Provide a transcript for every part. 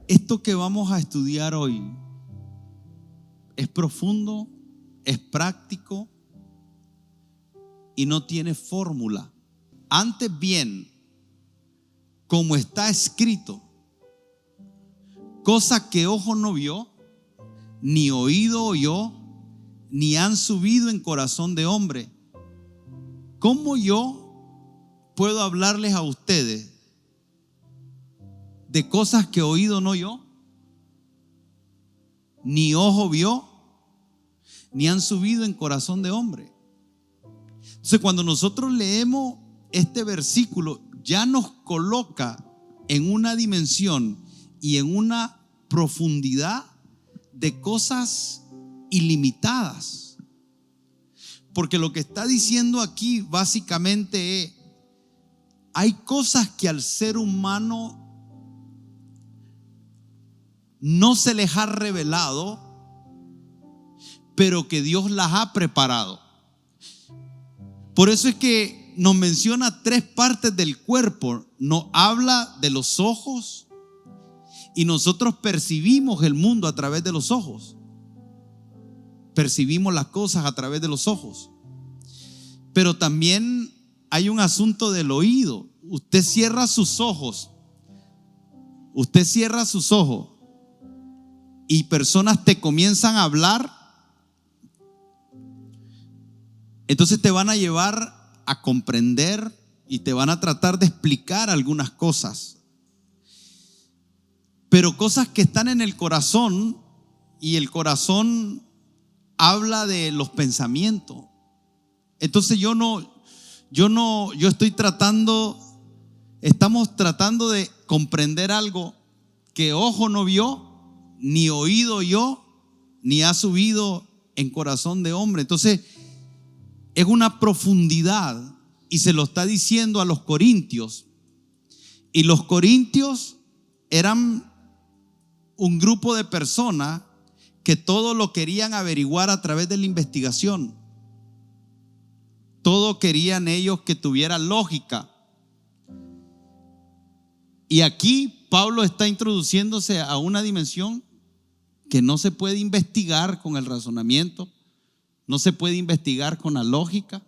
Esto que vamos a estudiar hoy es profundo, es práctico y no tiene fórmula. Antes bien, como está escrito, cosa que ojo no vio, ni oído oyó, ni han subido en corazón de hombre. ¿Cómo yo puedo hablarles a ustedes de cosas que oído no oyó, ni ojo vio, ni han subido en corazón de hombre? Entonces, cuando nosotros leemos este versículo, ya nos coloca en una dimensión y en una profundidad de cosas ilimitadas. Porque lo que está diciendo aquí básicamente es: hay cosas que al ser humano no se les ha revelado, pero que Dios las ha preparado. Por eso es que nos menciona 3 partes del cuerpo. Nos habla de los ojos, y nosotros percibimos el mundo a través de los ojos. Percibimos las cosas a través de los ojos. Pero también hay un asunto del oído. Usted cierra sus ojos. Usted cierra sus ojos y personas te comienzan a hablar. Entonces te van a llevar a comprender y te van a tratar de explicar algunas cosas. Pero cosas que están en el corazón, y el corazón habla de los pensamientos. Entonces estamos tratando de comprender algo que ojo no vio, ni oído oyó, ni ha subido en corazón de hombre. Entonces es una profundidad, y se lo está diciendo a los corintios. Y los corintios eran un grupo de personas que todo lo querían averiguar a través de la investigación. Todo querían ellos que tuviera lógica. Y aquí Pablo está introduciéndose a una dimensión que no se puede investigar con el razonamiento, no se puede investigar con la lógica,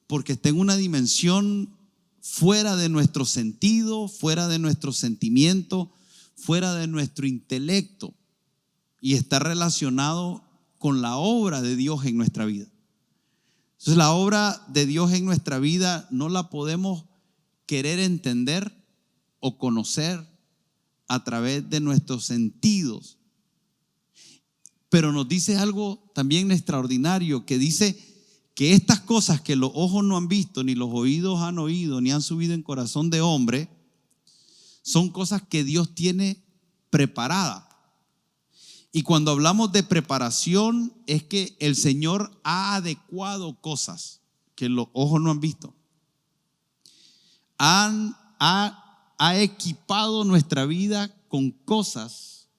porque está en una dimensión fuera de nuestro sentido, fuera de nuestro sentimiento, fuera de nuestro intelecto, y está relacionado con la obra de Dios en nuestra vida. Entonces, la obra de Dios en nuestra vida no la podemos querer entender o conocer a través de nuestros sentidos. Pero nos dice algo también extraordinario, que dice que estas cosas que los ojos no han visto, ni los oídos han oído, ni han subido en corazón de hombre, son cosas que Dios tiene preparadas. Y cuando hablamos de preparación, es que el Señor ha adecuado cosas que los ojos no han visto. Ha equipado nuestra vida con cosas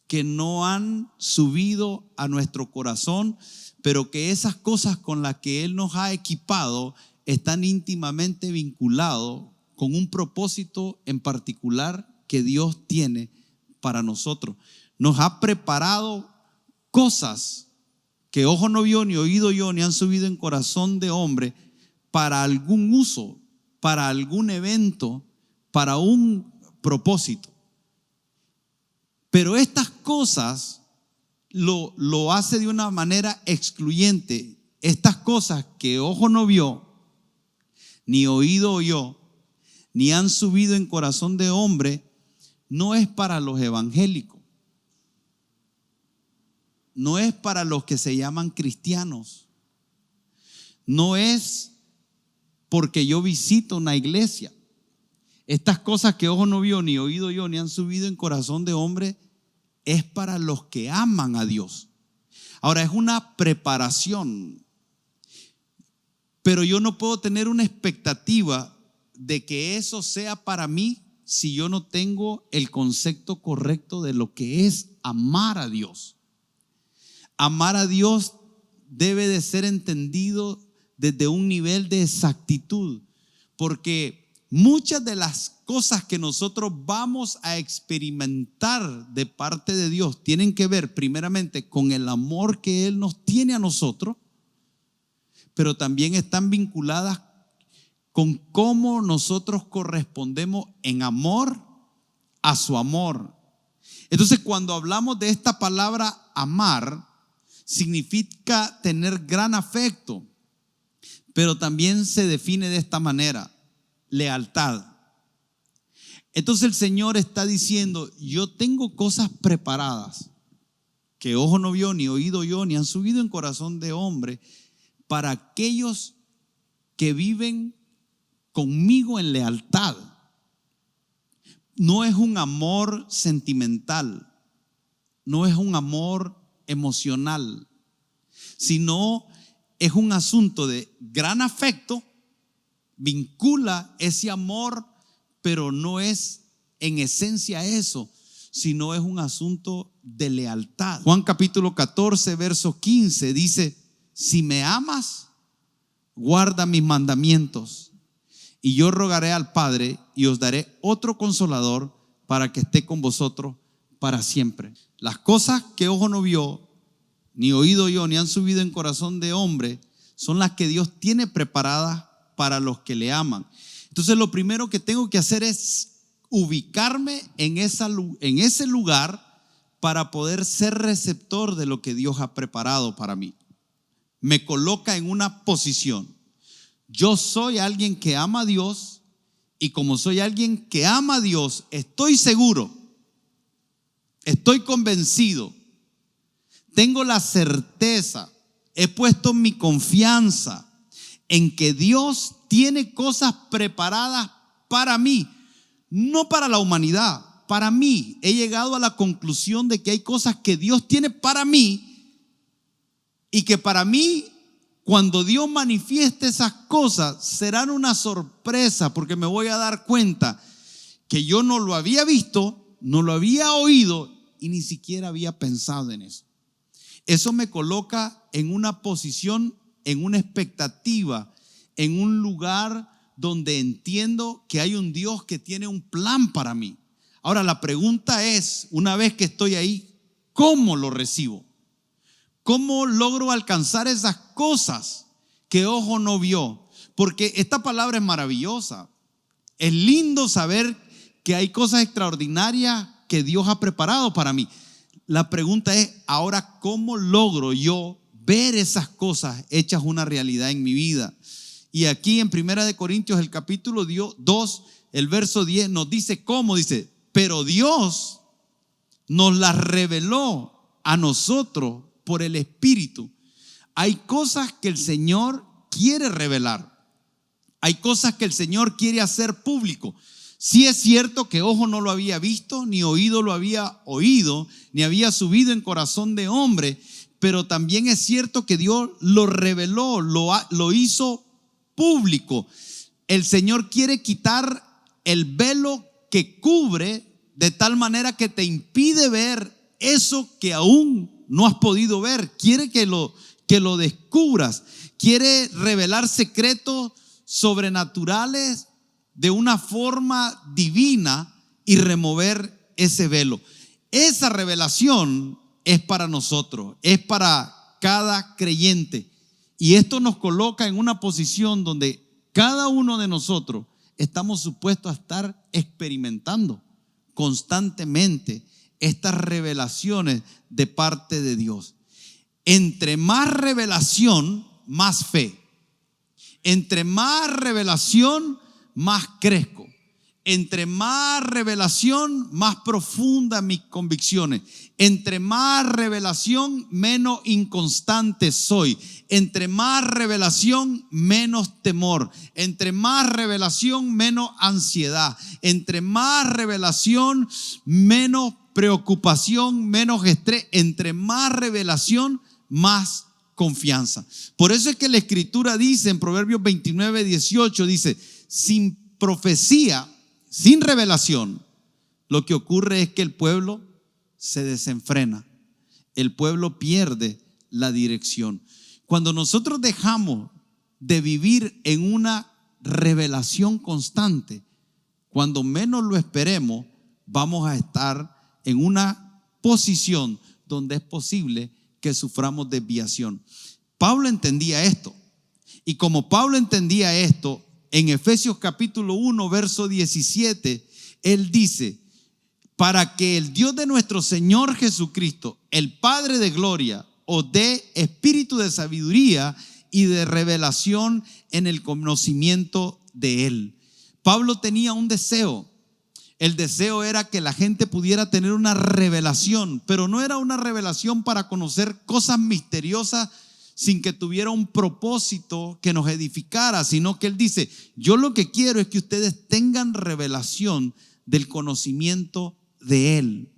que no han subido a nuestro corazón, pero que esas cosas con las que Él nos ha equipado están íntimamente vinculados con un propósito en particular que Dios tiene para nosotros. Nos ha preparado cosas que ojo no vio, ni oído oyó, ni han subido en corazón de hombre, para algún uso, para algún evento, para un propósito. Pero estas cosas lo hace de una manera excluyente. Estas cosas que ojo no vio, ni oído oyó, ni han subido en corazón de hombre, no es para los evangélicos. No es para los que se llaman cristianos. No es porque yo visito una iglesia. Estas cosas que ojo no vio, ni oído yo, ni han subido en corazón de hombre, es para los que aman a Dios. Ahora, es una preparación, pero yo no puedo tener una expectativa de que eso sea para mí si yo no tengo el concepto correcto de lo que es amar a Dios. Amar a Dios debe de ser entendido desde un nivel de exactitud, porque muchas de las cosas que nosotros vamos a experimentar de parte de Dios tienen que ver primeramente con el amor que Él nos tiene a nosotros, pero también están vinculadas con cómo nosotros correspondemos en amor a su amor. Entonces, cuando hablamos de esta palabra amar, significa tener gran afecto, pero también se define de esta manera: lealtad. Entonces el Señor está diciendo: yo tengo cosas preparadas que ojo no vio, ni oído oyó, ni han subido en corazón de hombre, para aquellos que viven conmigo en lealtad. No es un amor sentimental, no es un amor emocional, sino es un asunto de gran afecto. Vincula ese amor, pero no es en esencia eso, sino es un asunto de lealtad. Juan capítulo 14, verso 15 dice: si me amas, guarda mis mandamientos, y yo rogaré al Padre y os daré otro consolador para que esté con vosotros para siempre. Las cosas que ojo no vio, ni oído oyó, ni han subido en corazón de hombre, son las que Dios tiene preparadas para los que le aman. Entonces lo primero que tengo que hacer es ubicarme en ese lugar para poder ser receptor de lo que Dios ha preparado para mí. Me coloca en una posición. Yo soy alguien que ama a Dios, y como soy alguien que ama a Dios, estoy seguro, estoy convencido, tengo la certeza, he puesto mi confianza en que Dios tiene cosas preparadas para mí, no para la humanidad, para mí. He llegado a la conclusión de que hay cosas que Dios tiene para mí, y que para mí, cuando Dios manifieste esas cosas, serán una sorpresa, porque me voy a dar cuenta que yo no lo había visto, no lo había oído y ni siquiera había pensado en eso. Eso me coloca en una posición, en una expectativa, en un lugar donde entiendo que hay un Dios que tiene un plan para mí. Ahora la pregunta es, una vez que estoy ahí, ¿cómo lo recibo? ¿Cómo logro alcanzar esas cosas que ojo no vio? Porque esta palabra es maravillosa. Es lindo saber que hay cosas extraordinarias que Dios ha preparado para mí. La pregunta es, ahora, ¿cómo logro yo ver esas cosas hechas una realidad en mi vida? Y aquí en 1 Corintios, el capítulo 2, el verso 10 nos dice cómo. Dice: pero Dios nos las reveló a nosotros por el Espíritu. Hay cosas que el Señor quiere revelar. Hay cosas que el Señor quiere hacer público. Sí es cierto que ojo no lo había visto, ni oído lo había oído, ni había subido en corazón de hombre, pero también es cierto que Dios lo reveló, lo hizo público. El Señor quiere quitar el velo que cubre, de tal manera que te impide ver eso que aún no has podido ver. Quiere que lo descubras. Quiere revelar secretos sobrenaturales de una forma divina y remover ese velo. Esa revelación es para nosotros, es para cada creyente. Y esto nos coloca en una posición donde cada uno de nosotros estamos supuestos a estar experimentando constantemente estas revelaciones de parte de Dios. Entre más revelación, más fe. Entre más revelación, más crezco. Entre más revelación, más profunda mis convicciones. Entre más revelación, menos inconstante soy. Entre más revelación, menos temor. Entre más revelación, menos ansiedad. Entre más revelación, menos preocupación, menos estrés. Entre más revelación, más confianza. Por eso es que la Escritura dice en Proverbios 29, 18, dice: sin profecía, sin revelación, lo que ocurre es que el pueblo se desenfrena, el pueblo pierde la dirección. Cuando nosotros dejamos de vivir en una revelación constante, cuando menos lo esperemos, vamos a estar en una posición donde es posible que suframos desviación. Pablo entendía esto. Y como Pablo entendía esto, en Efesios capítulo 1, verso 17, él dice: para que el Dios de nuestro Señor Jesucristo, el Padre de gloria, os dé espíritu de sabiduría y de revelación en el conocimiento de Él. Pablo tenía un deseo. El deseo era que la gente pudiera tener una revelación, pero no era una revelación para conocer cosas misteriosas sin que tuviera un propósito que nos edificara, sino que él dice: yo lo que quiero es que ustedes tengan revelación del conocimiento de Él.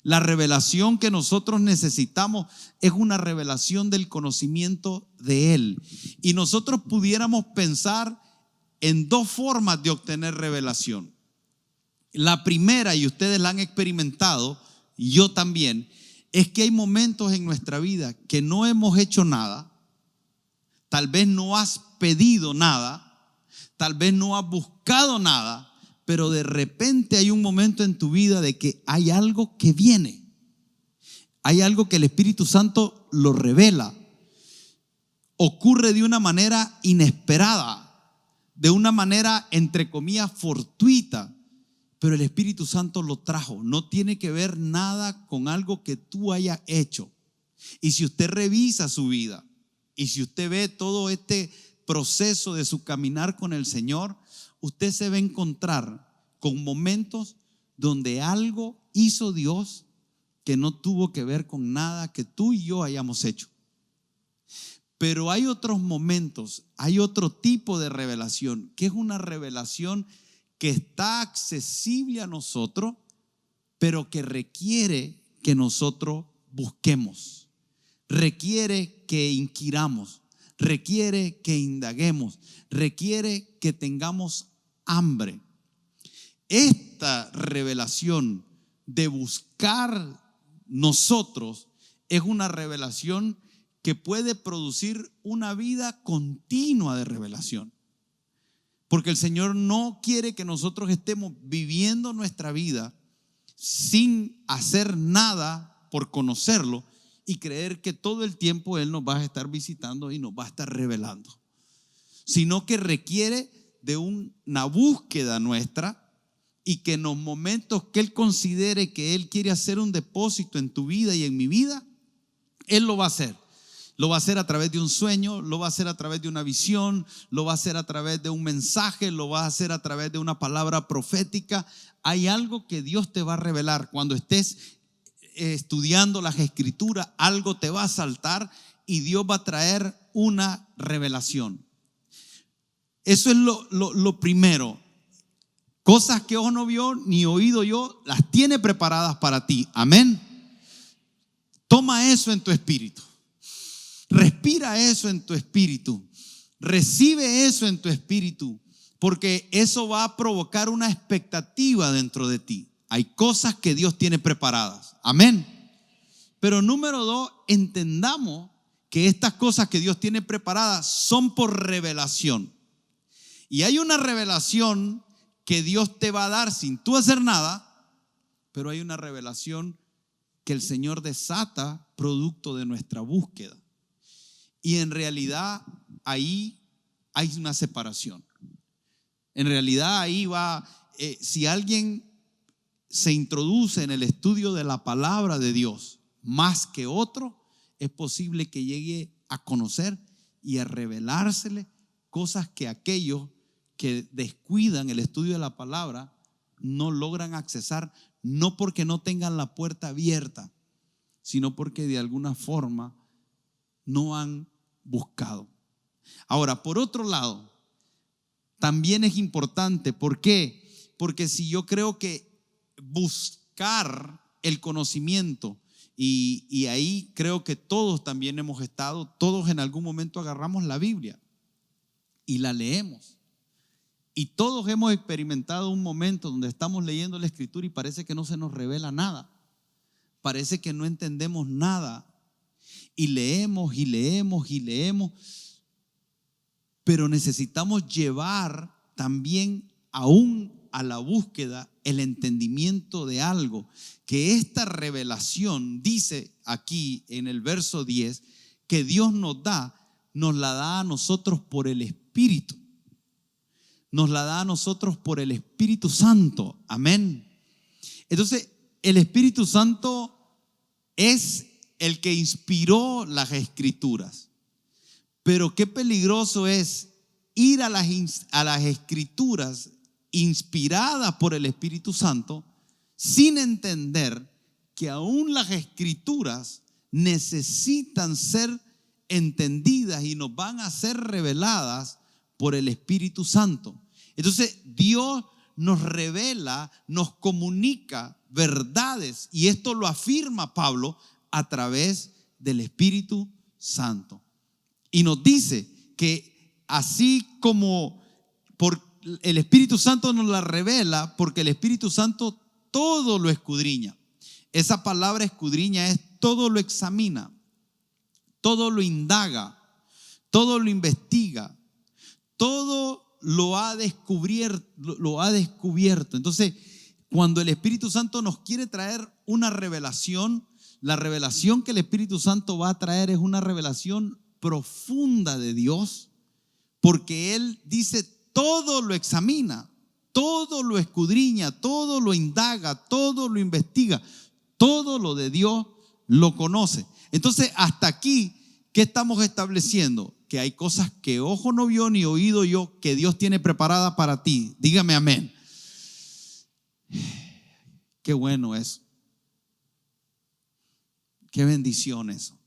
La revelación que nosotros necesitamos es una revelación del conocimiento de Él. Y nosotros pudiéramos pensar en dos formas de obtener revelación. La primera, y ustedes la han experimentado, y yo también, es que hay momentos en nuestra vida que no hemos hecho nada, tal vez no has pedido nada, tal vez no has buscado nada, pero de repente hay un momento en tu vida de que hay algo que viene, hay algo que el Espíritu Santo lo revela, ocurre de una manera inesperada, de una manera entre comillas fortuita, pero el Espíritu Santo lo trajo. No tiene que ver nada con algo que tú hayas hecho. Y si usted revisa su vida y si usted ve todo este proceso de su caminar con el Señor, usted se va a encontrar con momentos donde algo hizo Dios que no tuvo que ver con nada que tú y yo hayamos hecho. Pero hay otros momentos, hay otro tipo de revelación, que es una revelación que está accesible a nosotros, pero que requiere que nosotros busquemos, requiere que inquiramos, requiere que indaguemos, requiere que tengamos hambre. Esta revelación de buscar nosotros es una revelación que puede producir una vida continua de revelación. Porque el Señor no quiere que nosotros estemos viviendo nuestra vida sin hacer nada por conocerlo y creer que todo el tiempo Él nos va a estar visitando y nos va a estar revelando, sino que requiere de una búsqueda nuestra y que en los momentos que Él considere que Él quiere hacer un depósito en tu vida y en mi vida, Él lo va a hacer. Lo va a hacer a través de un sueño, lo va a hacer a través de una visión, lo va a hacer a través de un mensaje, lo va a hacer a través de una palabra profética. Hay algo que Dios te va a revelar. Cuando estés estudiando las Escrituras, algo te va a saltar y Dios va a traer una revelación. Eso es lo primero. Cosas que ojo no vio ni oído yo, las tiene preparadas para ti. Amén. Toma eso en tu espíritu. Respira eso en tu espíritu. Recibe eso en tu espíritu, porque eso va a provocar una expectativa dentro de ti. Hay cosas que Dios tiene preparadas. Amén. Pero número 2, entendamos que estas cosas que Dios tiene preparadas son por revelación. Y hay una revelación que Dios te va a dar sin tú hacer nada, pero hay una revelación que el Señor desata producto de nuestra búsqueda. Y en realidad ahí hay una separación. En realidad ahí va, si alguien se introduce en el estudio de la palabra de Dios más que otro, es posible que llegue a conocer y a revelársele cosas que aquellos que descuidan el estudio de la palabra no logran accesar, no porque no tengan la puerta abierta, sino porque de alguna forma no han buscado. Ahora, por otro lado, también es importante. ¿Por qué? Porque si yo creo que buscar el conocimiento, y ahí creo que todos también hemos estado, todos en algún momento agarramos la Biblia y la leemos. Y todos hemos experimentado un momento donde estamos leyendo la Escritura y parece que no se nos revela nada. Parece que no entendemos nada. Y leemos y leemos y leemos. pero necesitamos llevar también aún a la búsqueda el entendimiento de algo, que esta revelación dice aquí en el verso 10 que Dios nos la da a nosotros por el Espíritu. Nos la da a nosotros por el Espíritu Santo. Amén. Entonces, el Espíritu Santo es el que inspiró las Escrituras. Pero qué peligroso es ir a las Escrituras inspiradas por el Espíritu Santo sin entender que aún las Escrituras necesitan ser entendidas y nos van a ser reveladas por el Espíritu Santo. Entonces Dios nos revela, nos comunica verdades, y esto lo afirma Pablo a través del Espíritu Santo. Y nos dice que así como por el Espíritu Santo nos la revela, porque el Espíritu Santo todo lo escudriña. Esa palabra escudriña es todo lo examina, todo lo indaga, todo lo investiga, todo lo ha descubierto. Entonces, cuando el Espíritu Santo nos quiere traer una revelación, la revelación que el Espíritu Santo va a traer es una revelación profunda de Dios, porque Él dice todo lo examina, todo lo escudriña, todo lo indaga, todo lo investiga, todo lo de Dios lo conoce. Entonces, hasta aquí, ¿qué estamos estableciendo? Que hay cosas que ojo no vio ni oído yo que Dios tiene preparada para ti. Dígame amén. Qué bueno eso. Qué bendición eso.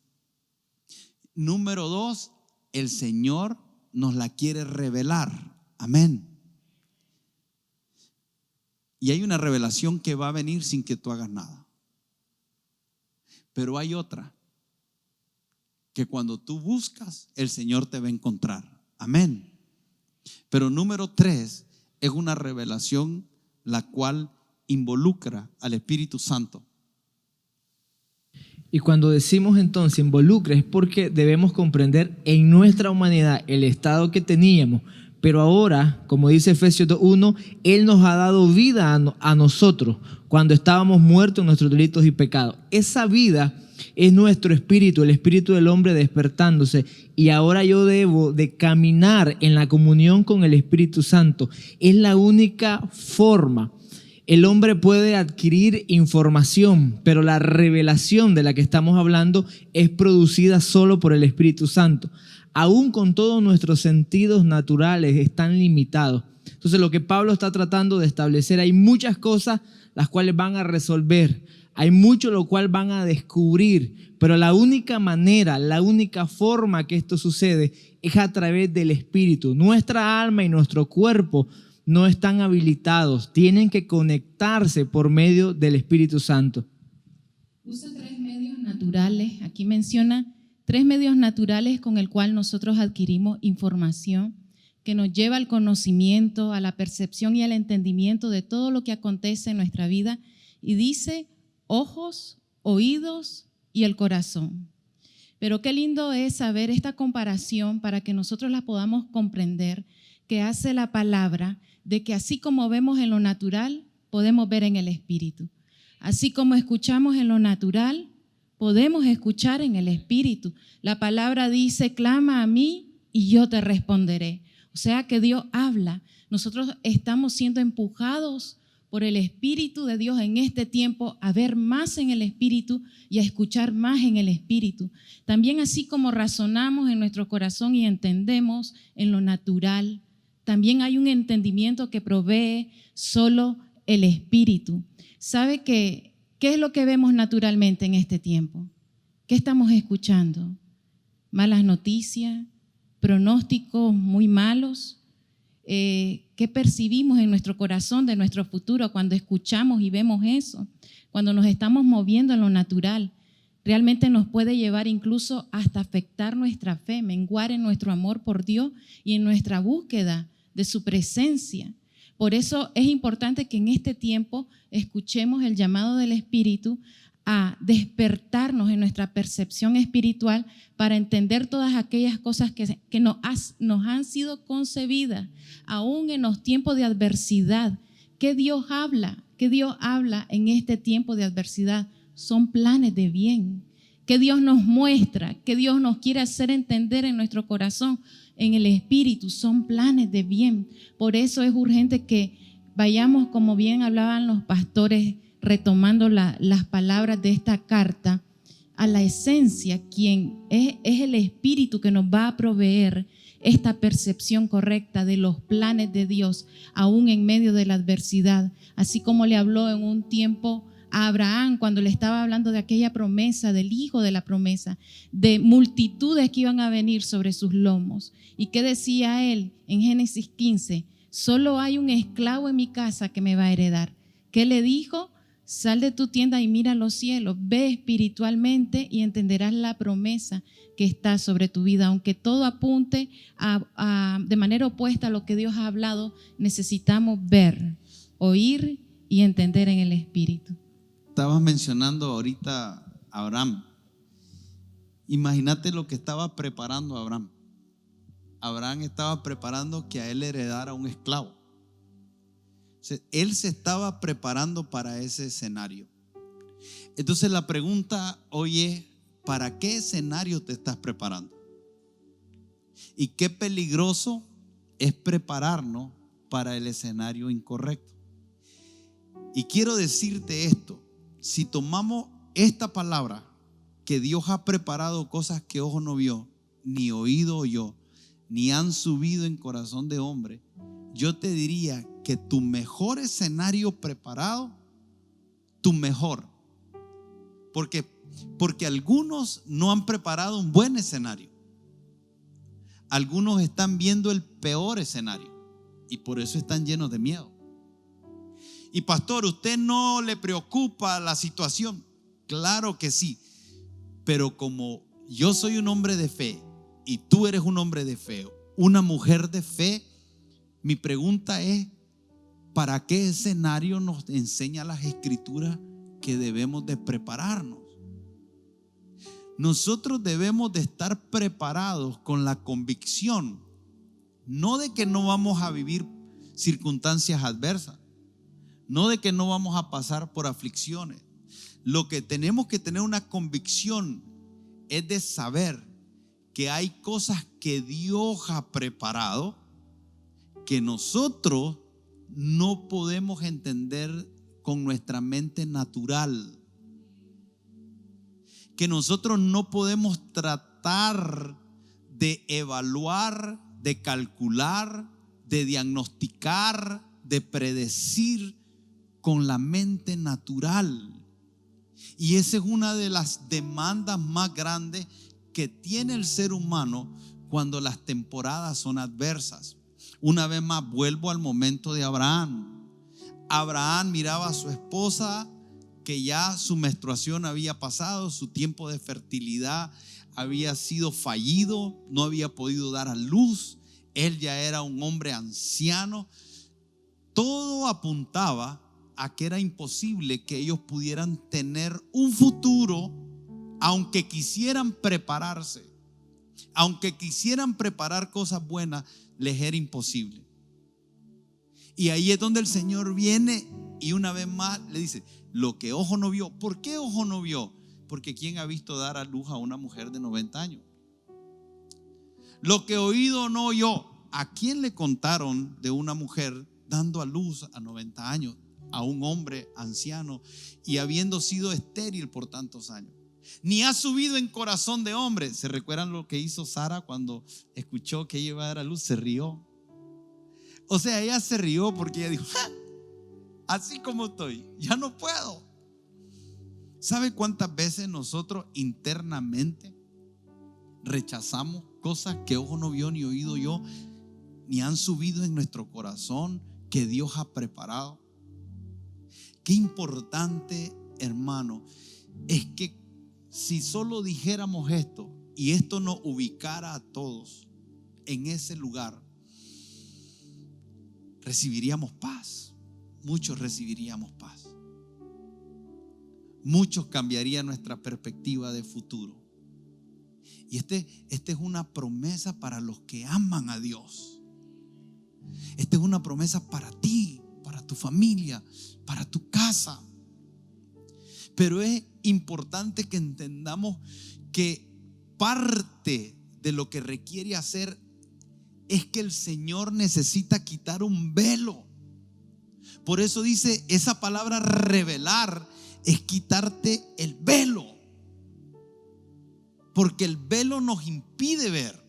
Número 2, el Señor nos la quiere revelar. Amén. Y hay una revelación que va a venir sin que tú hagas nada. Pero hay otra que cuando tú buscas, el Señor te va a encontrar. Amén. Pero número 3 es una revelación la cual involucra al Espíritu Santo. Y cuando decimos entonces involucra, es porque debemos comprender en nuestra humanidad el estado que teníamos, pero ahora, como dice Efesios 2:1, Él nos ha dado vida a nosotros cuando estábamos muertos en nuestros delitos y pecados. Esa vida es nuestro espíritu, el espíritu del hombre despertándose, y ahora yo debo de caminar en la comunión con el Espíritu Santo. Es la única forma. El hombre puede adquirir información, pero la revelación de la que estamos hablando es producida solo por el Espíritu Santo. Aún con todos nuestros sentidos naturales están limitados. Entonces, lo que Pablo está tratando de establecer, hay muchas cosas las cuales van a resolver, hay mucho lo cual van a descubrir, pero la única manera, la única forma que esto sucede es a través del Espíritu. Nuestra alma y nuestro cuerpo no están habilitados, tienen que conectarse por medio del Espíritu Santo. Usa 3 medios naturales, aquí menciona 3 medios naturales con el cual nosotros adquirimos información que nos lleva al conocimiento, a la percepción y al entendimiento de todo lo que acontece en nuestra vida, y dice ojos, oídos y el corazón. Pero qué lindo es saber esta comparación para que nosotros la podamos comprender, que hace la palabra de que así como vemos en lo natural, podemos ver en el Espíritu. Así como escuchamos en lo natural, podemos escuchar en el Espíritu. La palabra dice, clama a mí y yo te responderé. O sea que Dios habla. Nosotros estamos siendo empujados por el Espíritu de Dios en este tiempo a ver más en el Espíritu y a escuchar más en el Espíritu. También así como razonamos en nuestro corazón y entendemos en lo natural, también hay un entendimiento que provee solo el Espíritu. ¿Sabe qué es lo que vemos naturalmente en este tiempo? ¿Qué estamos escuchando? Malas noticias, pronósticos muy malos. ¿Qué percibimos en nuestro corazón de nuestro futuro cuando escuchamos y vemos eso? Cuando nos estamos moviendo en lo natural, realmente nos puede llevar incluso hasta afectar nuestra fe, menguar en nuestro amor por Dios y en nuestra búsqueda de su presencia. Por eso es importante que en este tiempo escuchemos el llamado del Espíritu a despertarnos en nuestra percepción espiritual para entender todas aquellas cosas que nos han sido concebidas, aún en los tiempos de adversidad. ¿Qué Dios habla? ¿Qué Dios habla en este tiempo de adversidad? Son planes de bien. ¿Qué Dios nos muestra? ¿Qué Dios nos quiere hacer entender en nuestro corazón, en el espíritu? Son planes de bien. Por eso es urgente que vayamos, como bien hablaban los pastores, retomando las palabras de esta carta, a la esencia, quien es el Espíritu que nos va a proveer esta percepción correcta de los planes de Dios, aún en medio de la adversidad. Así como le habló en un tiempo a Abraham cuando le estaba hablando de aquella promesa, del hijo de la promesa, de multitudes que iban a venir sobre sus lomos. ¿Y qué decía él en Génesis 15? Solo hay un esclavo en mi casa que me va a heredar. ¿Qué le dijo? Sal de tu tienda y mira los cielos, ve espiritualmente y entenderás la promesa que está sobre tu vida. Aunque todo apunte de manera opuesta a lo que Dios ha hablado, necesitamos ver, oír y entender en el espíritu. Estabas mencionando ahorita a Abraham. Imagínate lo que estaba preparando Abraham. Abraham estaba preparando que a él heredara un esclavo. Él se estaba preparando para ese escenario. Entonces la pregunta hoy es: ¿para qué escenario te estás preparando? Y qué peligroso es prepararnos para el escenario incorrecto. Y quiero decirte esto: si tomamos esta palabra, que Dios ha preparado cosas que ojo no vio, ni oído oyó, ni han subido en corazón de hombre, yo te diría que tu mejor escenario preparado, tu mejor, porque algunos no han preparado un buen escenario. Algunos están viendo el peor escenario y por eso están llenos de miedo. Y pastor, ¿usted no le preocupa la situación? Claro que sí, pero como yo soy un hombre de fe y tú eres un hombre de fe, una mujer de fe, mi pregunta es: ¿para qué escenario nos enseña las Escrituras que debemos de prepararnos? Nosotros debemos de estar preparados con la convicción, no de que no vamos a vivir circunstancias adversas, no de que no vamos a pasar por aflicciones. Lo que tenemos que tener una convicción es de saber que hay cosas que Dios ha preparado que nosotros no podemos entender con nuestra mente natural, que nosotros no podemos tratar de evaluar, de calcular, de diagnosticar, de predecir con la mente natural. Y esa es una de las demandas más grandes que tiene el ser humano cuando las temporadas son adversas. Una vez más vuelvo al momento de Abraham. Abraham miraba a su esposa, que ya su menstruación había pasado, su tiempo de fertilidad había sido fallido, no había podido dar a luz, él ya era un hombre anciano. Todo apuntaba a que era imposible que ellos pudieran tener un futuro, aunque quisieran prepararse, aunque quisieran preparar cosas buenas, les era imposible. Y ahí es donde el Señor viene y una vez más le dice: lo que ojo no vio. ¿Por qué ojo no vio? Porque ¿quién ha visto dar a luz a una mujer de 90 años? Lo que oído no oyó. ¿A quién le contaron de una mujer dando a luz a 90 años? A un hombre anciano y habiendo sido estéril por tantos años. Ni ha subido en corazón de hombre. ¿Se recuerdan lo que hizo Sara cuando escuchó que ella iba a dar a luz? Se rió. O sea, ella se rió porque ella dijo: así como estoy, ya no puedo. ¿Sabe cuántas veces nosotros internamente rechazamos cosas que ojo no vio, ni oído yo, ni han subido en nuestro corazón, que Dios ha preparado? Qué importante, hermano, es que si solo dijéramos esto y esto nos ubicara a todos en ese lugar, recibiríamos paz. Muchos recibiríamos paz. muchos cambiaría nuestra perspectiva de futuro. Y esta es una promesa para los que aman a Dios. Esta es una promesa para ti, para tu familia, para tu casa. Pero es importante que entendamos que parte de lo que requiere hacer es que el Señor necesita quitar un velo. Por eso dice esa palabra revelar, es quitarte el velo. Porque el velo nos impide ver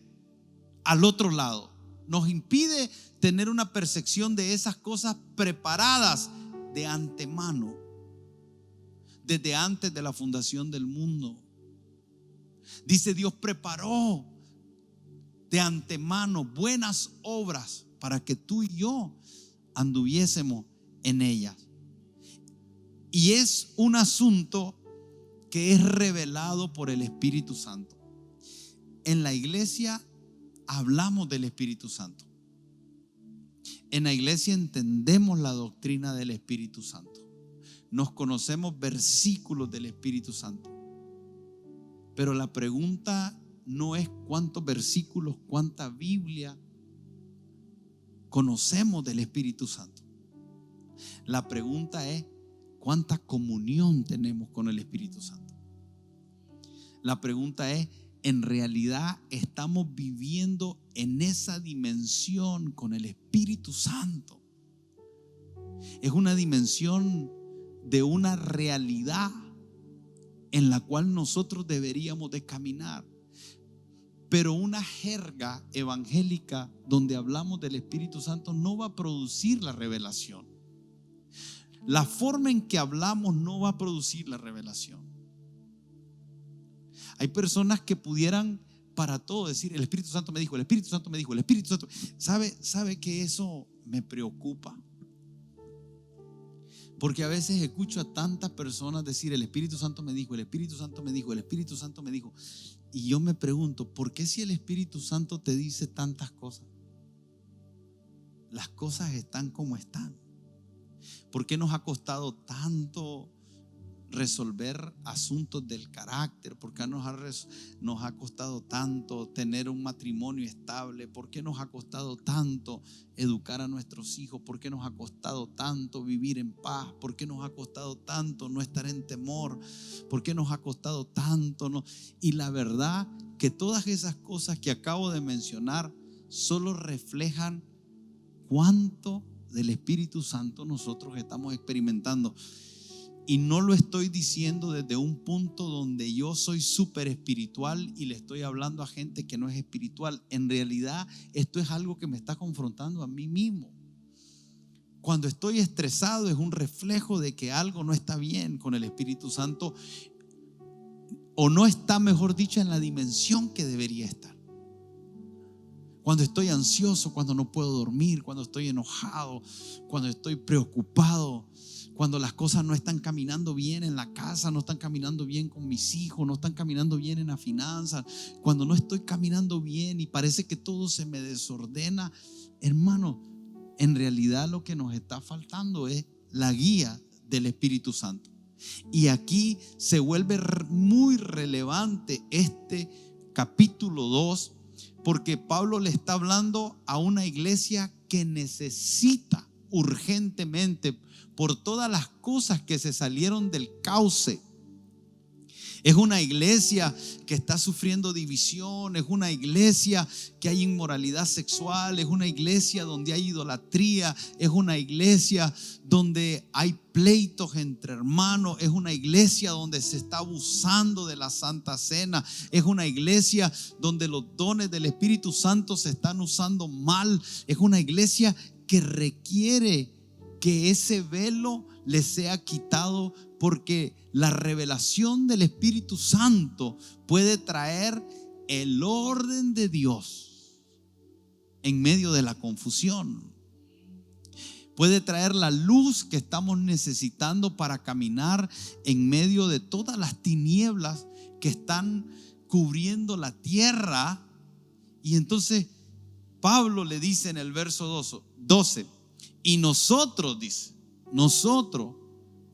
al otro lado. Nos impide tener una percepción de esas cosas preparadas de antemano, desde antes de la fundación del mundo. Dice: Dios preparó de antemano buenas obras para que tú y yo anduviésemos en ellas. Y es un asunto que es revelado por el Espíritu Santo. En la iglesia hablamos del Espíritu Santo. En la iglesia entendemos la doctrina del Espíritu Santo. Nos conocemos versículos del Espíritu Santo. Pero la pregunta no es cuántos versículos, cuánta Biblia conocemos del Espíritu Santo. La pregunta es cuánta comunión tenemos con el Espíritu Santo. La pregunta es, ¿en realidad estamos viviendo en esa dimensión con el Espíritu Santo? Es una dimensión de una realidad en la cual nosotros deberíamos de caminar. Pero una jerga evangélica donde hablamos del Espíritu Santo no va a producir la revelación. La forma en que hablamos no va a producir la revelación. Hay personas que pudieran para todo decir: el Espíritu Santo me dijo, el Espíritu Santo me dijo, el Espíritu Santo. ¿Sabe que eso me preocupa? Porque a veces escucho a tantas personas decir: el Espíritu Santo me dijo, el Espíritu Santo me dijo, el Espíritu Santo me dijo. Y yo me pregunto, ¿por qué si el Espíritu Santo te dice tantas cosas, las cosas están como están? ¿Por qué nos ha costado tanto resolver asuntos del carácter? ¿Por qué nos ha costado tanto tener un matrimonio estable? ¿Por qué nos ha costado tanto educar a nuestros hijos? ¿Por qué nos ha costado tanto vivir en paz? ¿Por qué nos ha costado tanto no estar en temor? ¿Por qué nos ha costado tanto no? Y la verdad que todas esas cosas que acabo de mencionar solo reflejan cuánto del Espíritu Santo nosotros estamos experimentando. Y no lo estoy diciendo desde un punto donde yo soy súper espiritual y le estoy hablando a gente que no es espiritual. En realidad esto es algo que me está confrontando a mí mismo. Cuando estoy estresado es un reflejo de que algo no está bien con el Espíritu Santo, o no está, mejor dicho, en la dimensión que debería estar. Cuando estoy ansioso, cuando no puedo dormir, cuando estoy enojado, cuando estoy preocupado, cuando las cosas no están caminando bien en la casa, no están caminando bien con mis hijos, no están caminando bien en la finanza, cuando no estoy caminando bien y parece que todo se me desordena, hermano, en realidad lo que nos está faltando es la guía del Espíritu Santo. Y aquí se vuelve muy relevante este capítulo 2, porque Pablo le está hablando a una iglesia que necesita urgentemente, por todas las cosas que se salieron del cauce. Es una iglesia que está sufriendo división, es una iglesia que hay inmoralidad sexual, es una iglesia donde hay idolatría, es una iglesia donde hay pleitos entre hermanos, es una iglesia donde se está abusando de la Santa Cena, es una iglesia donde los dones del Espíritu Santo se están usando mal, es una iglesia que requiere que ese velo le sea quitado, porque la revelación del Espíritu Santo puede traer el orden de Dios en medio de la confusión. Puede traer la luz que estamos necesitando para caminar en medio de todas las tinieblas que están cubriendo la tierra. Y entonces Pablo le dice en el verso 12, y nosotros, dice, nosotros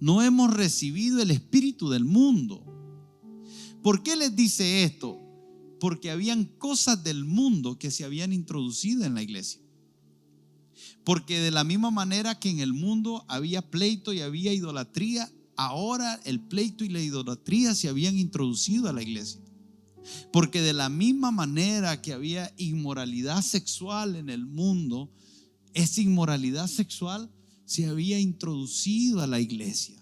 no hemos recibido el espíritu del mundo. ¿Por qué les dice esto? Porque habían cosas del mundo que se habían introducido en la iglesia. Porque de la misma manera que en el mundo había pleito y había idolatría, ahora el pleito y la idolatría se habían introducido a la iglesia. Porque de la misma manera que había inmoralidad sexual en el mundo, esa inmoralidad sexual se había introducido a la iglesia.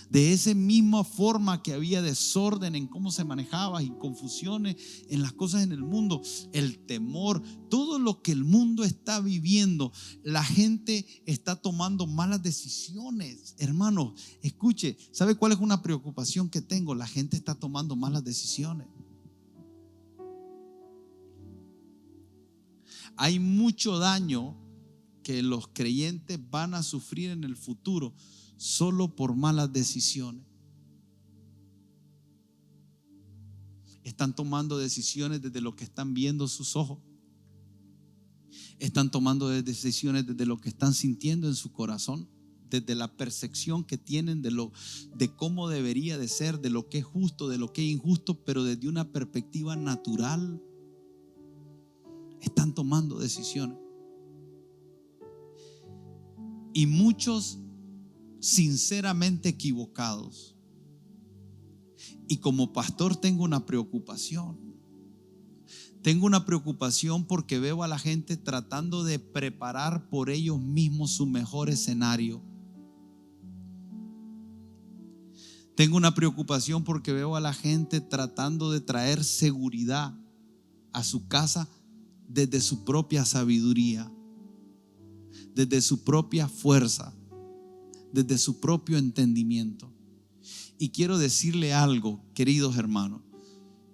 De esa misma forma que había desorden en cómo se manejaba y confusiones en las cosas en el mundo, el temor, todo lo que el mundo está viviendo, la gente está tomando malas decisiones. Hermanos, escuche, ¿sabe cuál es una preocupación que tengo? La gente está tomando malas decisiones. Hay mucho daño que los creyentes van a sufrir en el futuro solo por malas decisiones. Están tomando decisiones desde lo que están viendo sus ojos. Están tomando decisiones desde lo que están sintiendo en su corazón, desde la percepción que tienen de cómo debería de ser, de lo que es justo, de lo que es injusto, pero desde una perspectiva natural. Están tomando decisiones. Y muchos sinceramente equivocados. Y como pastor tengo una preocupación. Tengo una preocupación porque veo a la gente tratando de preparar por ellos mismos su mejor escenario. Tengo una preocupación porque veo a la gente tratando de traer seguridad a su casa desde su propia sabiduría, desde su propia fuerza, desde su propio entendimiento. Y quiero decirle algo, queridos hermanos: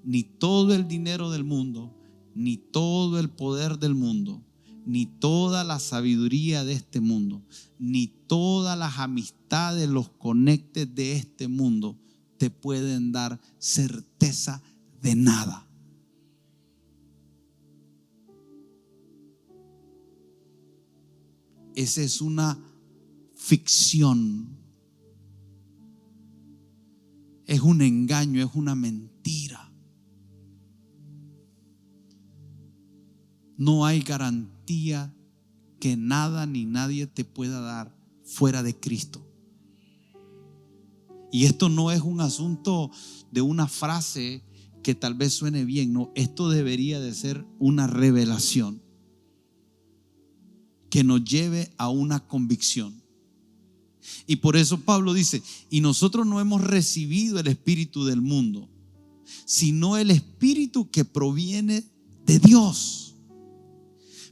ni todo el dinero del mundo, ni todo el poder del mundo, ni toda la sabiduría de este mundo, ni todas las amistades, los conectes de este mundo te pueden dar certeza de nada. Esa es una ficción, es un engaño, es una mentira. No hay garantía que nada ni nadie te pueda dar fuera de Cristo. Y esto no es un asunto de una frase que tal vez suene bien, no, esto debería de ser una revelación que nos lleve a una convicción. Y por eso Pablo dice: y nosotros no hemos recibido el espíritu del mundo, sino el espíritu que proviene de Dios.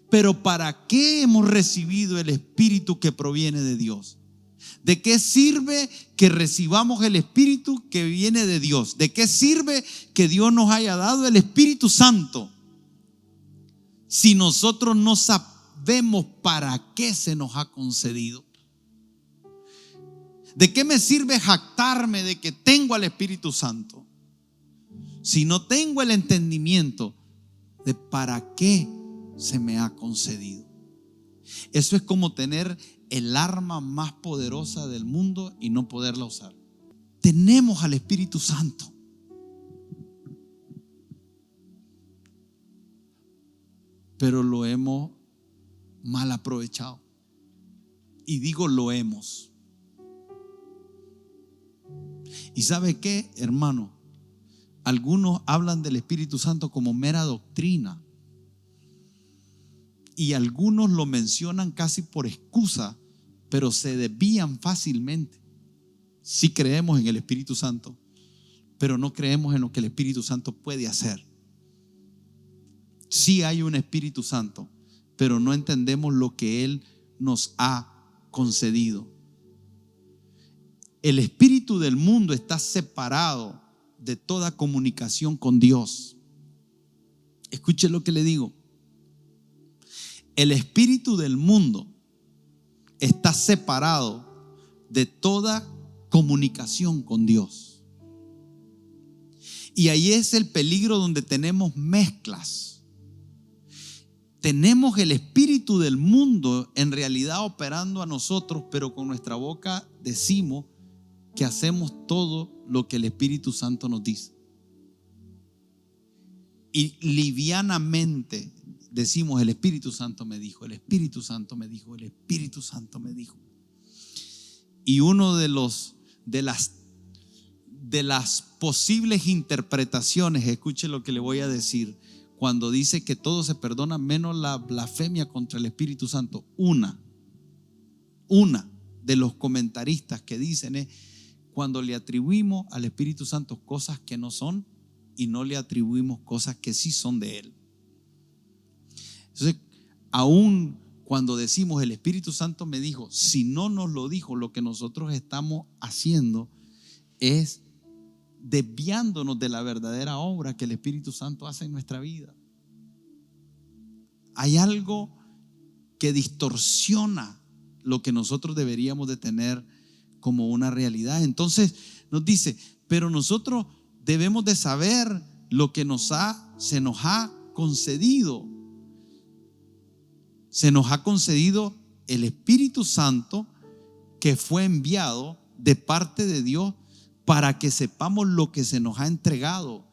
Pero ¿para qué hemos recibido el espíritu que proviene de Dios? ¿De qué sirve que recibamos el espíritu que viene de Dios? ¿De qué sirve que Dios nos haya dado el Espíritu Santo si nosotros no sabemos para qué se nos ha concedido? ¿De qué me sirve jactarme de que tengo al Espíritu Santo si no tengo el entendimiento de para qué se me ha concedido? Eso es como tener el arma más poderosa del mundo y no poderla usar. Tenemos al Espíritu Santo, pero lo hemos mal aprovechado. Y digo lo hemos. ¿Y sabe qué, hermano? Algunos hablan del Espíritu Santo como mera doctrina. Y algunos lo mencionan casi por excusa, pero se desvían fácilmente. Sí creemos en el Espíritu Santo, pero no creemos en lo que el Espíritu Santo puede hacer. Sí hay un Espíritu Santo, pero no entendemos lo que Él nos ha concedido. El espíritu del mundo está separado de toda comunicación con Dios. Escuche lo que le digo. El espíritu del mundo está separado de toda comunicación con Dios. Y ahí es el peligro donde tenemos mezclas. tenemos el espíritu del mundo en realidad operando a nosotros, pero con nuestra boca decimos que hacemos todo lo que el Espíritu Santo nos dice. Y livianamente decimos: el Espíritu Santo me dijo, el Espíritu Santo me dijo, el Espíritu Santo me dijo. Y uno de las posibles interpretaciones, escuche lo que le voy a decir, cuando dice que todo se perdona menos la blasfemia contra el Espíritu Santo, una de los comentaristas que dicen es cuando le atribuimos al Espíritu Santo cosas que no son y no le atribuimos cosas que sí son de Él. Entonces, aún cuando decimos el Espíritu Santo me dijo, si no nos lo dijo, lo que nosotros estamos haciendo es desviándonos de la verdadera obra que el Espíritu Santo hace en nuestra vida. Hay algo que distorsiona lo que nosotros deberíamos de tener como una realidad. Entonces nos dice, pero nosotros debemos de saber lo que se nos ha concedido. Se nos ha concedido el Espíritu Santo que fue enviado de parte de Dios para que sepamos lo que se nos ha entregado.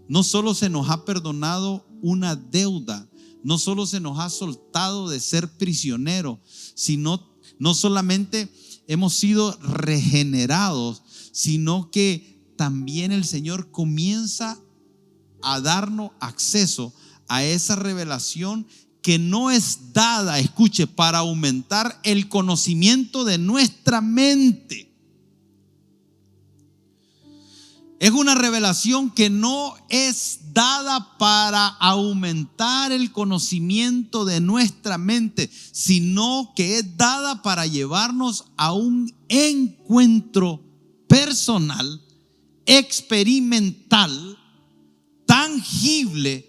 No solo se nos ha perdonado una deuda, no solo se nos ha soltado de ser prisioneros, sino no solamente hemos sido regenerados, sino que también el Señor comienza a darnos acceso a esa revelación que no es dada, escuche, para aumentar el conocimiento de nuestra mente. Es una revelación que no es dada para aumentar el conocimiento de nuestra mente, sino que es dada para llevarnos a un encuentro personal, experimental, tangible,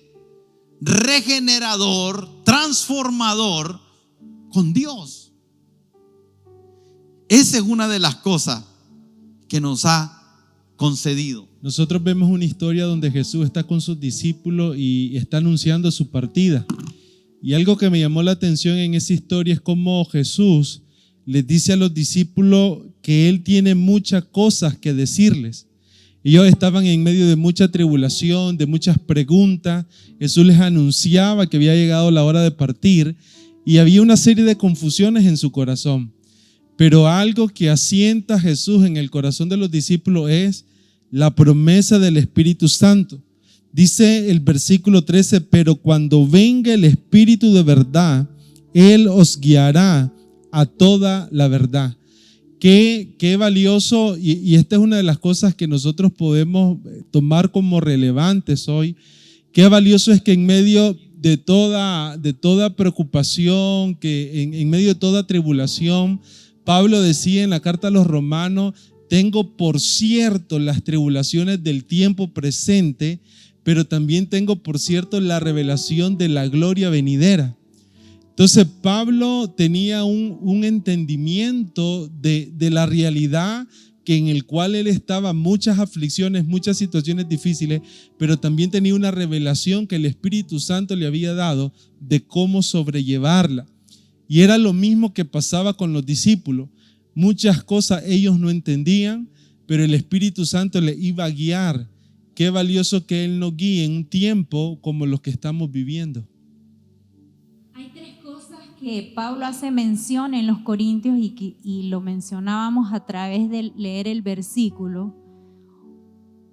regenerador, transformador con Dios. Esa es una de las cosas que nos ha concedido. Nosotros vemos una historia donde Jesús está con sus discípulos y está anunciando su partida. Y algo que me llamó la atención en esa historia es cómo Jesús les dice a los discípulos que Él tiene muchas cosas que decirles. Ellos estaban en medio de mucha tribulación, de muchas preguntas. Jesús les anunciaba que había llegado la hora de partir y había una serie de confusiones en su corazón. Pero algo que asienta a Jesús en el corazón de los discípulos es la promesa del Espíritu Santo. Dice el versículo 13, pero cuando venga el Espíritu de verdad, Él os guiará a toda la verdad. Qué valioso, y esta es una de las cosas que nosotros podemos tomar como relevantes hoy. Qué valioso es que en medio de toda preocupación, que en medio de toda tribulación, Pablo decía en la carta a los Romanos, tengo por cierto las tribulaciones del tiempo presente, pero también tengo por cierto la revelación de la gloria venidera. Entonces Pablo tenía un entendimiento de la realidad que en el cual él estaba, muchas aflicciones, muchas situaciones difíciles, pero también tenía una revelación que el Espíritu Santo le había dado de cómo sobrellevarla. Y era lo mismo que pasaba con los discípulos. Muchas cosas ellos no entendían, pero el Espíritu Santo les iba a guiar. Qué valioso que Él nos guíe en un tiempo como los que estamos viviendo. Hay tres cosas que Pablo hace mención en los Corintios y lo mencionábamos a través de leer el versículo.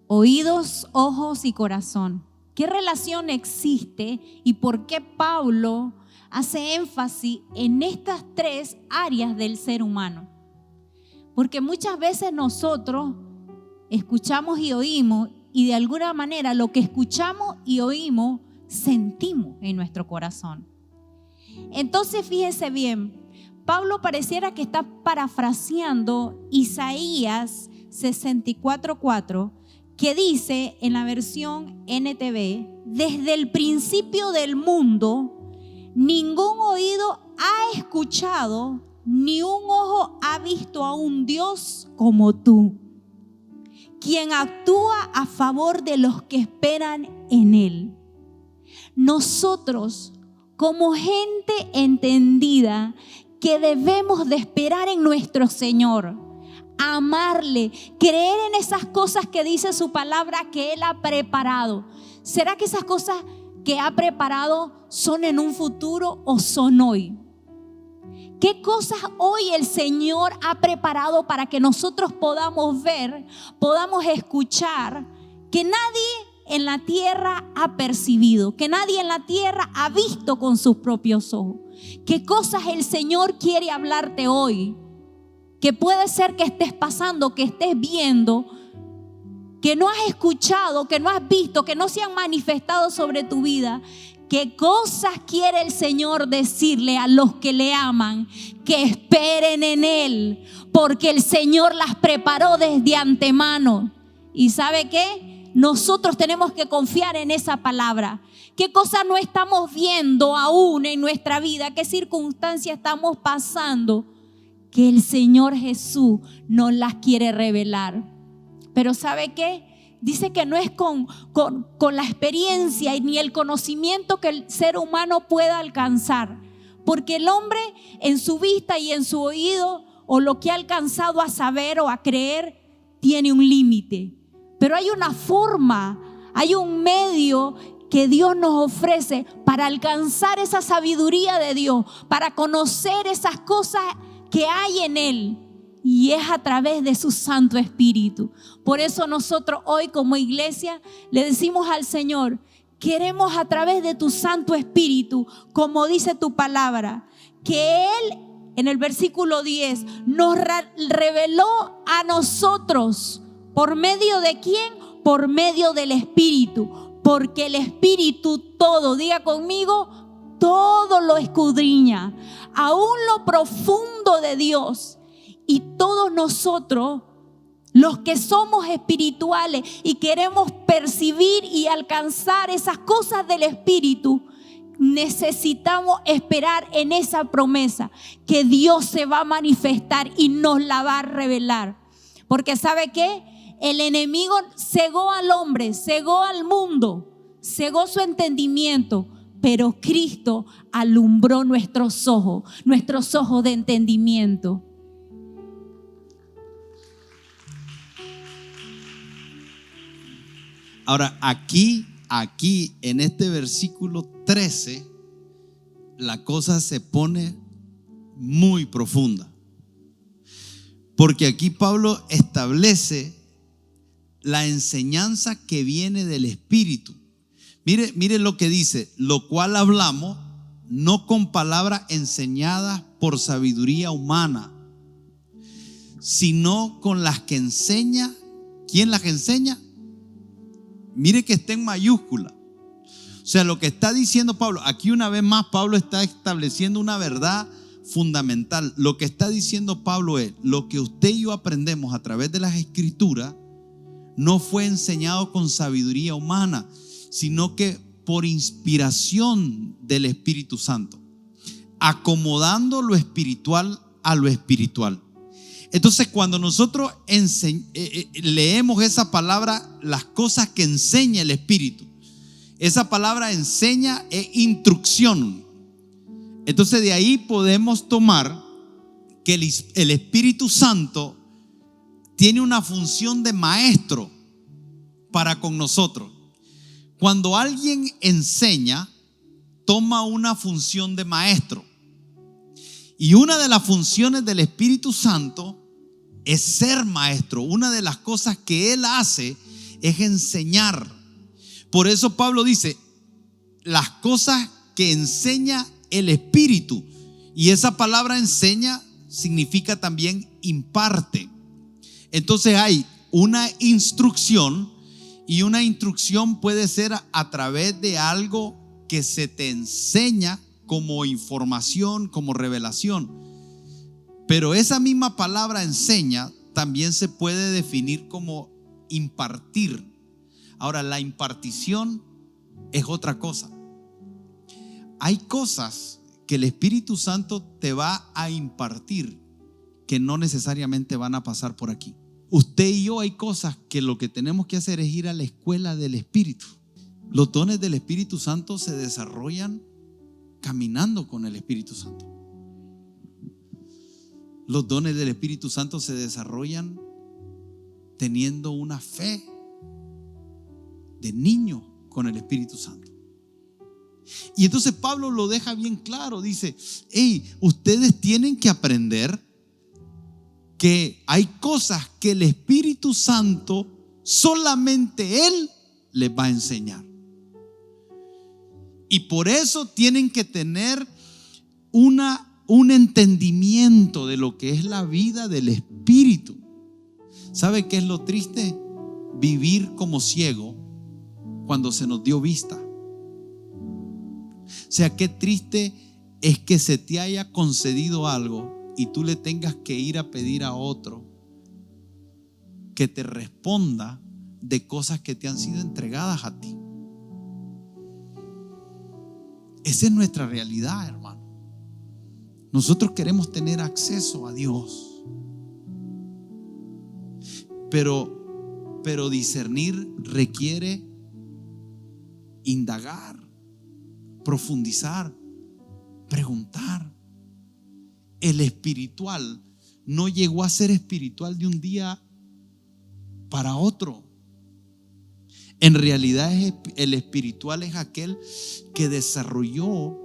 Oídos, ojos y corazón. ¿Qué relación existe y por qué Pablo hace énfasis en estas tres áreas del ser humano? Porque muchas veces nosotros escuchamos y oímos y de alguna manera lo que escuchamos y oímos sentimos en nuestro corazón. Entonces fíjese bien, Pablo pareciera que está parafraseando Isaías 64:4, que dice en la versión NTV, desde el principio del mundo ningún oído ha escuchado, ni un ojo ha visto a un Dios como tú, quien actúa a favor de los que esperan en Él. Nosotros, como gente entendida que debemos de esperar en nuestro Señor, amarle, creer en esas cosas que dice su palabra que Él ha preparado. ¿Será que esas cosas que ha preparado son en un futuro o son hoy? ¿Qué cosas hoy el Señor ha preparado para que nosotros podamos ver, podamos escuchar, que nadie en la tierra ha percibido, que nadie en la tierra ha visto con sus propios ojos? ¿Qué cosas el Señor quiere hablarte hoy? Que puede ser que estés pasando, que estés viendo, que no has escuchado, que no has visto, que no se han manifestado sobre tu vida. ¿Qué cosas quiere el Señor decirle a los que le aman? Que esperen en Él, porque el Señor las preparó desde antemano. ¿Y sabe qué? Nosotros tenemos que confiar en esa palabra. ¿Qué cosas no estamos viendo aún en nuestra vida? ¿Qué circunstancias estamos pasando? Que el Señor Jesús nos las quiere revelar. Pero ¿sabe qué? Dice que no es con la experiencia ni el conocimiento que el ser humano pueda alcanzar. Porque el hombre en su vista y en su oído, o lo que ha alcanzado a saber o a creer, tiene un límite. Pero hay una forma, hay un medio que Dios nos ofrece para alcanzar esa sabiduría de Dios, para conocer esas cosas que hay en Él, y es a través de su Santo Espíritu. Por eso nosotros hoy como iglesia le decimos al Señor: queremos a través de tu Santo Espíritu, como dice tu palabra, que Él en el versículo 10 nos reveló a nosotros. ¿Por medio de quién? Por medio del Espíritu, porque el Espíritu todo, diga conmigo, todo lo escudriña, aún lo profundo de Dios. Y todos nosotros, los que somos espirituales y queremos percibir y alcanzar esas cosas del Espíritu, necesitamos esperar en esa promesa que Dios se va a manifestar y nos la va a revelar. Porque ¿sabe qué? El enemigo cegó al hombre, cegó al mundo, cegó su entendimiento, pero Cristo alumbró nuestros ojos de entendimiento. Ahora, aquí en este versículo 13, la cosa se pone muy profunda. Porque aquí Pablo establece la enseñanza que viene del Espíritu. Mire lo que dice: lo cual hablamos no con palabras enseñadas por sabiduría humana, sino con las que enseña. ¿Quién las enseña? Mire que está en mayúscula. O sea, lo que está diciendo Pablo, aquí una vez más Pablo está estableciendo una verdad fundamental. Lo que está diciendo Pablo es: lo que usted y yo aprendemos a través de las Escrituras no fue enseñado con sabiduría humana, sino que por inspiración del Espíritu Santo, acomodando lo espiritual a lo espiritual. Entonces, cuando nosotros leemos esa palabra, las cosas que enseña el Espíritu, esa palabra enseña es instrucción. Entonces, de ahí podemos tomar que el Espíritu Santo tiene una función de maestro para con nosotros. Cuando alguien enseña, toma una función de maestro. Y una de las funciones del Espíritu Santo es ser maestro. Una de las cosas que Él hace es enseñar. Por eso Pablo dice: las cosas que enseña el Espíritu. Y esa palabra enseña significa también imparte. Entonces hay una instrucción, y una instrucción puede ser a través de algo que se te enseña como información, como revelación. Pero esa misma palabra enseña también se puede definir como impartir. Ahora, la impartición es otra cosa. Hay cosas que el Espíritu Santo te va a impartir que no necesariamente van a pasar por aquí. Usted y yo, hay cosas que lo que tenemos que hacer es ir a la escuela del Espíritu. Los dones del Espíritu Santo se desarrollan caminando con el Espíritu Santo. Los dones del Espíritu Santo se desarrollan teniendo una fe de niño con el Espíritu Santo. Y entonces Pablo lo deja bien claro, dice: hey, ustedes tienen que aprender que hay cosas que el Espíritu Santo solamente Él les va a enseñar. Y por eso tienen que tener un entendimiento de lo que es la vida del Espíritu. ¿Sabe qué es lo triste? Vivir como ciego cuando se nos dio vista. O sea, qué triste es que se te haya concedido algo y tú le tengas que ir a pedir a otro que te responda de cosas que te han sido entregadas a ti. Esa es nuestra realidad, hermano. Nosotros queremos tener acceso a Dios, pero discernir requiere indagar, profundizar, preguntar. El espiritual no llegó a ser espiritual de un día para otro. En realidad el espiritual es aquel que desarrolló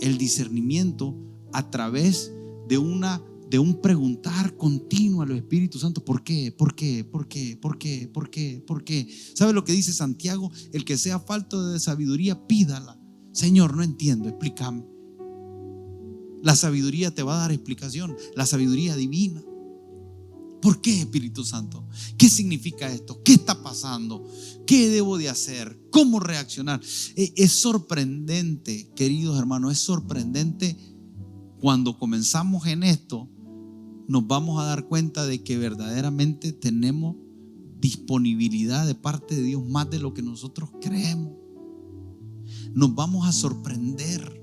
el discernimiento a través de un preguntar continuo al Espíritu Santo. ¿Por qué? ¿Por qué? ¿Por qué? ¿Por qué? ¿Por qué? ¿Por qué? ¿Sabe lo que dice Santiago? El que sea falto de sabiduría, pídala. Señor, no entiendo, explícame. La sabiduría te va a dar explicación, la sabiduría divina. ¿Por qué, Espíritu Santo? ¿Qué significa esto? ¿Qué está pasando? ¿Qué debo de hacer? ¿Cómo reaccionar? Es sorprendente, queridos hermanos, es sorprendente cuando comenzamos en esto. Nos vamos a dar cuenta de que verdaderamente tenemos disponibilidad de parte de Dios más de lo que nosotros creemos. Nos vamos a sorprender.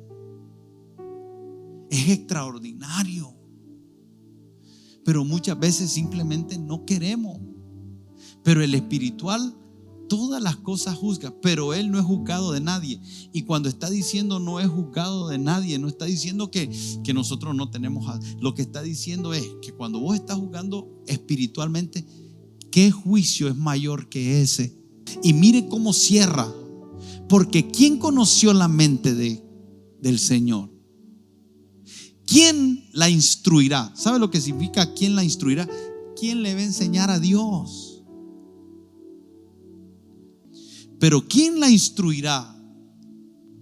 Es extraordinario. Pero muchas veces simplemente no queremos. Pero el espiritual todas las cosas juzga, pero Él no es juzgado de nadie. Y cuando está diciendo no es juzgado de nadie, no está diciendo que nosotros no tenemos. Lo que está diciendo es que cuando vos estás juzgando espiritualmente, ¿qué juicio es mayor que ese? Y mire cómo cierra. Porque ¿quién conoció la mente del Señor? ¿Quién la instruirá? ¿Sabe lo que significa quién la instruirá? ¿Quién le va a enseñar a Dios? Pero ¿quién la instruirá?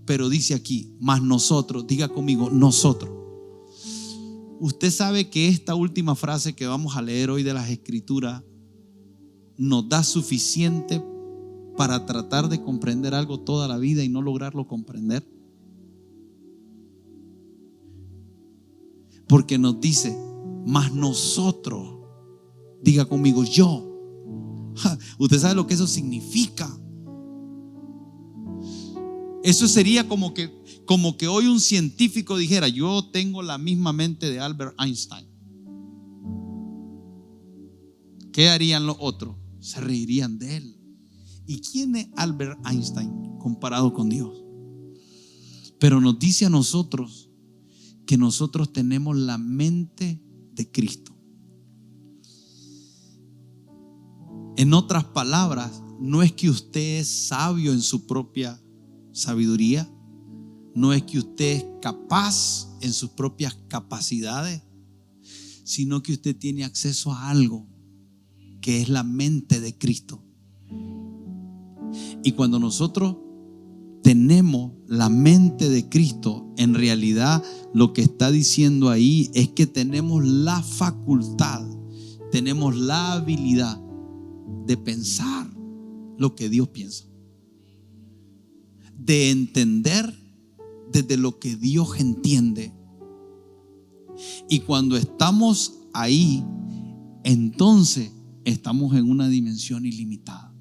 Pero dice aquí, más nosotros. Diga conmigo, nosotros. Usted sabe que esta última frase que vamos a leer hoy de las Escrituras nos da suficiente para tratar de comprender algo toda la vida y no lograrlo comprender. Porque nos dice, más nosotros. Diga conmigo, yo. Usted sabe lo que eso significa. Eso sería como que hoy un científico dijera, yo tengo la misma mente de Albert Einstein. ¿Qué harían los otros? Se reirían de él. ¿Y quién es Albert Einstein comparado con Dios? Pero nos dice a nosotros que nosotros tenemos la mente de Cristo. En otras palabras, no es que usted es sabio en su propia sabiduría, no es que usted es capaz en sus propias capacidades, sino que usted tiene acceso a algo que es la mente de Cristo. Y cuando nosotros tenemos la mente de Cristo, en realidad lo que está diciendo ahí es que tenemos la facultad, tenemos la habilidad de pensar lo que Dios piensa, de entender desde lo que Dios entiende. Y cuando estamos ahí, entonces estamos en una dimensión ilimitada.